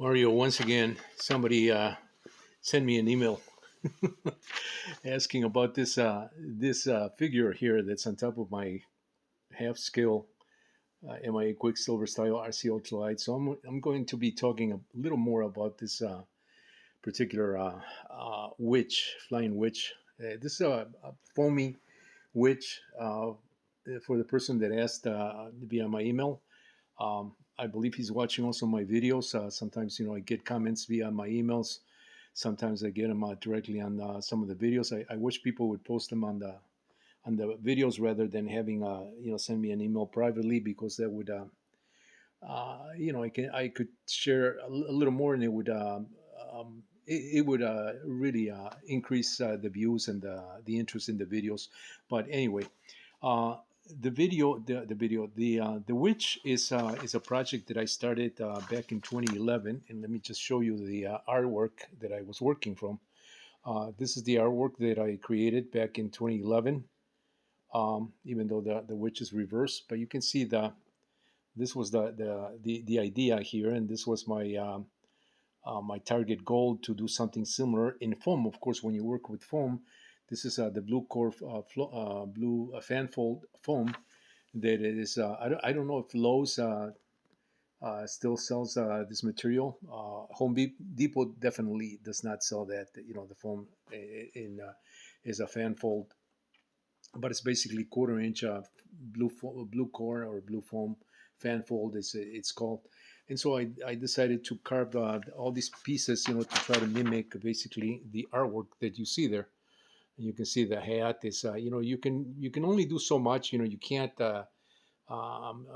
Mario, once again, somebody sent me an email asking about this figure here that's on top of my half scale MIA Quicksilver style RC Ultralight. So I'm going to be talking a little more about this particular witch, flying witch. This is a foamy witch for the person that asked via my email. I believe he's watching also my videos. Sometimes, I get comments via my emails. Sometimes I get them directly on some of the videos. I wish people would post them on the videos rather than having send me an email privately, because that would I could share a little more, and it would really increase the views and the interest in the videos. But anyway, the witch is a project that I started back in 2011, and let me just show you the artwork that I was working from. This is the artwork that I created back in 2011. Even though the witch is reversed, but you can see this was the idea here, and this was my target goal, to do something similar in foam. Of course, when you work with foam, this is the blue core blue fanfold foam. That is, I don't know if Lowe's still sells this material. Home Depot definitely does not sell that. The foam in is a fanfold, but it's basically quarter inch blue core or blue foam fanfold is it's called. And so I decided to carve all these pieces, to try to mimic basically the artwork that you see there. And you can see the hat is, you can only do so much. You can't. I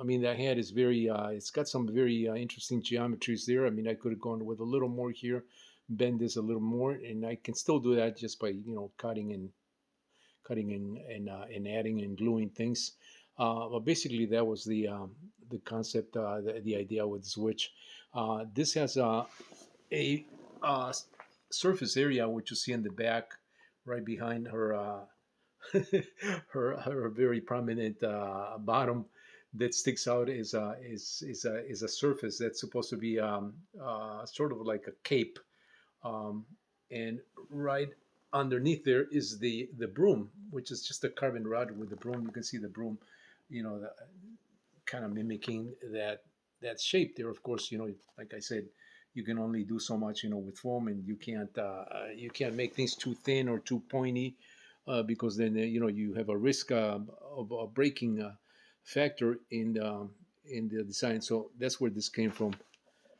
mean, the hat is very. It's got some very interesting geometries there. I mean, I could have gone with a little more here, bend this a little more, and I can still do that just by cutting and adding and gluing things. But basically, that was the concept, the idea with Switch. This has a uh, surface area which you see in the back, right behind her her very prominent bottom that sticks out is a surface that's supposed to be sort of like a cape, um, and right underneath there is the broom, which is just a carbon rod with the broom. You can see the broom, kind of mimicking that shape there. Of course, like I said, you can only do so much, with foam, and you can't make things too thin or too pointy, because then you have a risk of a breaking factor in the design. So that's where this came from.